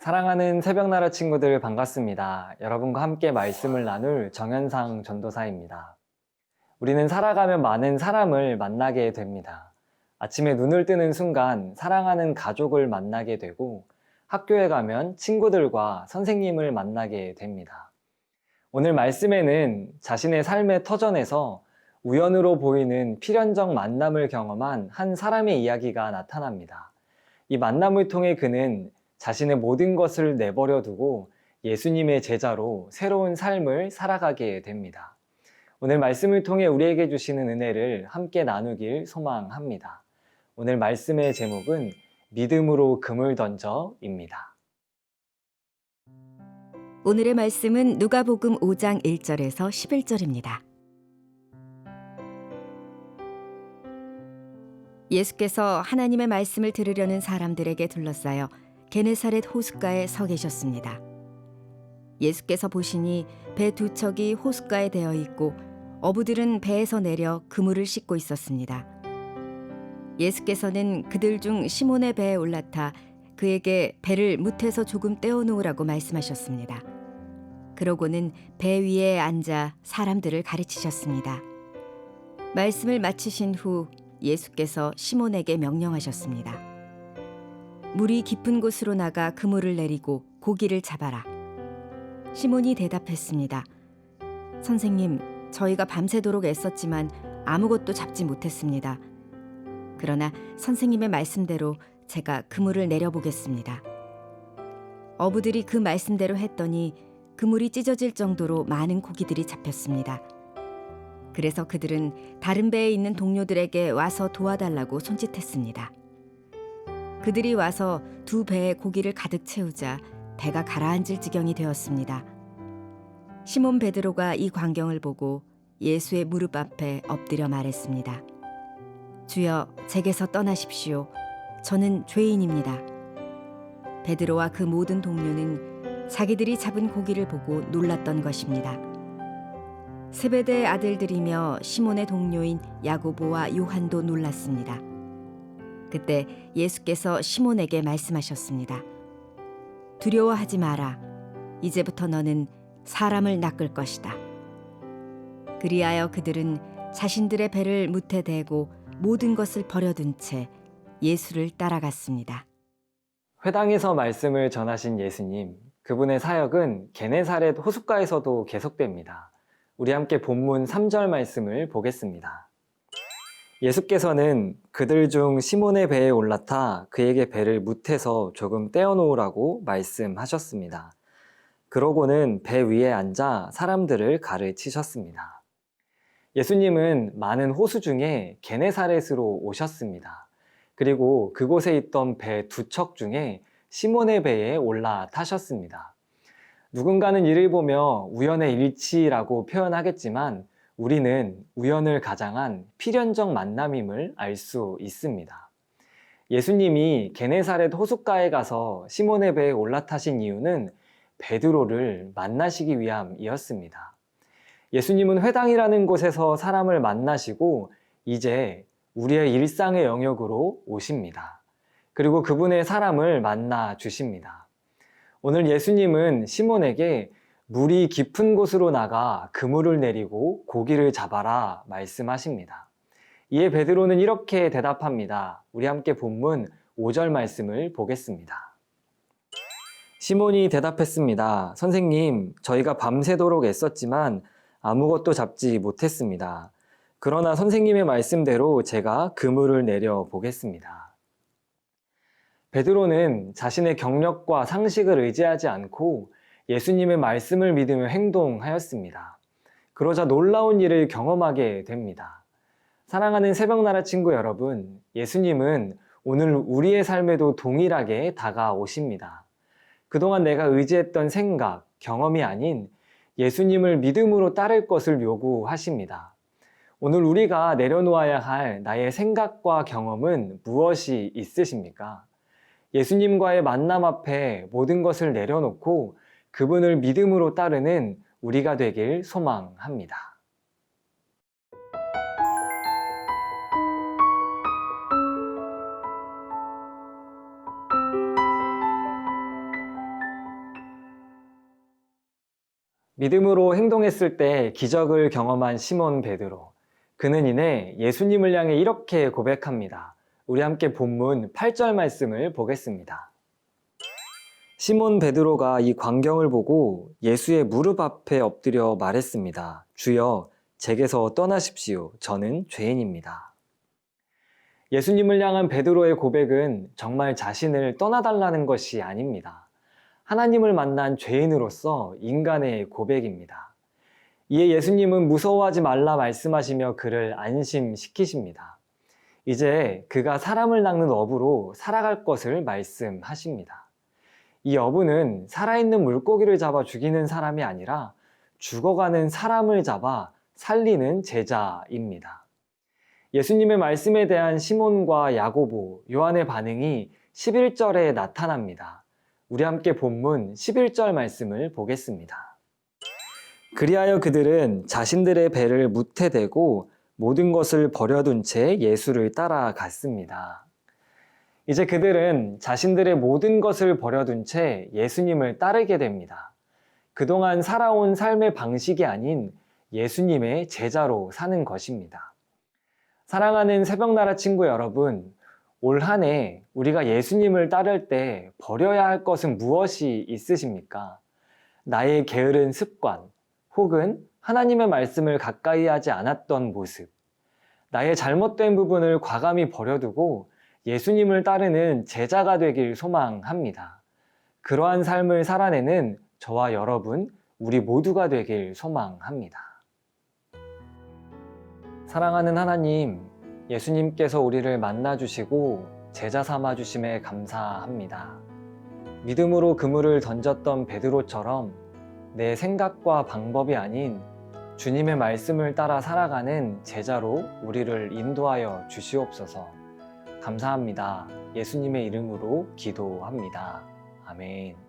사랑하는 새벽나라 친구들 반갑습니다. 여러분과 함께 말씀을 나눌 정현상 전도사입니다. 우리는 살아가며 많은 사람을 만나게 됩니다. 아침에 눈을 뜨는 순간 사랑하는 가족을 만나게 되고 학교에 가면 친구들과 선생님을 만나게 됩니다. 오늘 말씀에는 자신의 삶의 터전에서 우연으로 보이는 필연적 만남을 경험한 한 사람의 이야기가 나타납니다. 이 만남을 통해 그는 자신의 모든 것을 내버려 두고 예수님의 제자로 새로운 삶을 살아가게 됩니다. 오늘 말씀을 통해 우리에게 주시는 은혜를 함께 나누길 소망합니다. 오늘 말씀의 제목은 믿음으로 금을 던져입니다. 오늘의 말씀은 누가복음 5장 1절에서 11절입니다. 예수께서 하나님의 말씀을 들으려는 사람들에게 둘러싸여 게네사렛 호숫가에 서 계셨습니다. 예수께서 보시니 배 두 척이 호숫가에 대어 있고 어부들은 배에서 내려 그물을 싣고 있었습니다. 예수께서는 그들 중 시몬의 배에 올라타 그에게 배를 무태서 조금 떼어놓으라고 말씀하셨습니다. 그러고는 배 위에 앉아 사람들을 가르치셨습니다. 말씀을 마치신 후 예수께서 시몬에게 명령하셨습니다. 물이 깊은 곳으로 나가 그물을 내리고 고기를 잡아라. 시몬이 대답했습니다. 선생님, 저희가 밤새도록 애썼지만 아무것도 잡지 못했습니다. 그러나 선생님의 말씀대로 제가 그물을 내려보겠습니다. 어부들이 그 말씀대로 했더니 그물이 찢어질 정도로 많은 고기들이 잡혔습니다. 그래서 그들은 다른 배에 있는 동료들에게 와서 도와달라고 손짓했습니다. 그들이 와서 두 배에 고기를 가득 채우자 배가 가라앉을 지경이 되었습니다. 시몬 베드로가 이 광경을 보고 예수의 무릎 앞에 엎드려 말했습니다. 주여, 제게서 떠나십시오. 저는 죄인입니다. 베드로와 그 모든 동료는 자기들이 잡은 고기를 보고 놀랐던 것입니다. 세베대의 아들들이며 시몬의 동료인 야고보와 요한도 놀랐습니다. 그때 예수께서 시몬에게 말씀하셨습니다. 두려워하지 마라. 이제부터 너는 사람을 낚을 것이다. 그리하여 그들은 자신들의 배를 무태 대고 모든 것을 버려둔 채 예수를 따라갔습니다. 회당에서 말씀을 전하신 예수님, 그분의 사역은 게네사렛 호숫가에서도 계속됩니다. 우리 함께 본문 3절 말씀을 보겠습니다. 예수께서는 그들 중 시몬의 배에 올라타 그에게 배를 무태서 조금 떼어놓으라고 말씀하셨습니다. 그러고는 배 위에 앉아 사람들을 가르치셨습니다. 예수님은 많은 호수 중에 게네사렛으로 오셨습니다. 그리고 그곳에 있던 배 두 척 중에 시몬의 배에 올라타셨습니다. 누군가는 이를 보며 우연의 일치라고 표현하겠지만 우리는 우연을 가장한 필연적 만남임을 알 수 있습니다. 예수님이 게네사렛 호숫가에 가서 시몬의 배에 올라타신 이유는 베드로를 만나시기 위함이었습니다. 예수님은 회당이라는 곳에서 사람을 만나시고 이제 우리의 일상의 영역으로 오십니다. 그리고 그분의 사람을 만나 주십니다. 오늘 예수님은 시몬에게 물이 깊은 곳으로 나가 그물을 내리고 고기를 잡아라 말씀하십니다. 이에 베드로는 이렇게 대답합니다. 우리 함께 본문 5절 말씀을 보겠습니다. 시몬이 대답했습니다. 선생님, 저희가 밤새도록 애썼지만 아무것도 잡지 못했습니다. 그러나 선생님의 말씀대로 제가 그물을 내려 보겠습니다. 베드로는 자신의 경력과 상식을 의지하지 않고 예수님의 말씀을 믿으며 행동하였습니다. 그러자 놀라운 일을 경험하게 됩니다. 사랑하는 새벽나라 친구 여러분, 예수님은 오늘 우리의 삶에도 동일하게 다가오십니다. 그동안 내가 의지했던 생각, 경험이 아닌 예수님을 믿음으로 따를 것을 요구하십니다. 오늘 우리가 내려놓아야 할 나의 생각과 경험은 무엇이 있으십니까? 예수님과의 만남 앞에 모든 것을 내려놓고 그분을 믿음으로 따르는 우리가 되길 소망합니다. 믿음으로 행동했을 때 기적을 경험한 시몬 베드로. 그는 이내 예수님을 향해 이렇게 고백합니다. 우리 함께 본문 8절 말씀을 보겠습니다. 시몬 베드로가 이 광경을 보고 예수의 무릎 앞에 엎드려 말했습니다. 주여, 제게서 떠나십시오. 저는 죄인입니다. 예수님을 향한 베드로의 고백은 정말 자신을 떠나달라는 것이 아닙니다. 하나님을 만난 죄인으로서 인간의 고백입니다. 이에 예수님은 무서워하지 말라 말씀하시며 그를 안심시키십니다. 이제 그가 사람을 낚는 어부로 살아갈 것을 말씀하십니다. 이 어부는 살아있는 물고기를 잡아 죽이는 사람이 아니라 죽어가는 사람을 잡아 살리는 제자입니다. 예수님의 말씀에 대한 시몬과 야고보, 요한의 반응이 11절에 나타납니다. 우리 함께 본문 11절 말씀을 보겠습니다. 그리하여 그들은 자신들의 배를 무태 대고 모든 것을 버려둔 채 예수를 따라갔습니다. 이제 그들은 자신들의 모든 것을 버려둔 채 예수님을 따르게 됩니다. 그동안 살아온 삶의 방식이 아닌 예수님의 제자로 사는 것입니다. 사랑하는 새벽나라 친구 여러분, 올 한 해 우리가 예수님을 따를 때 버려야 할 것은 무엇이 있으십니까? 나의 게으른 습관, 혹은 하나님의 말씀을 가까이 하지 않았던 모습, 나의 잘못된 부분을 과감히 버려두고 예수님을 따르는 제자가 되길 소망합니다. 그러한 삶을 살아내는 저와 여러분, 우리 모두가 되길 소망합니다. 사랑하는 하나님, 예수님께서 우리를 만나주시고 제자 삼아주심에 감사합니다. 믿음으로 그물을 던졌던 베드로처럼 내 생각과 방법이 아닌 주님의 말씀을 따라 살아가는 제자로 우리를 인도하여 주시옵소서. 감사합니다. 예수님의 이름으로 기도합니다. 아멘.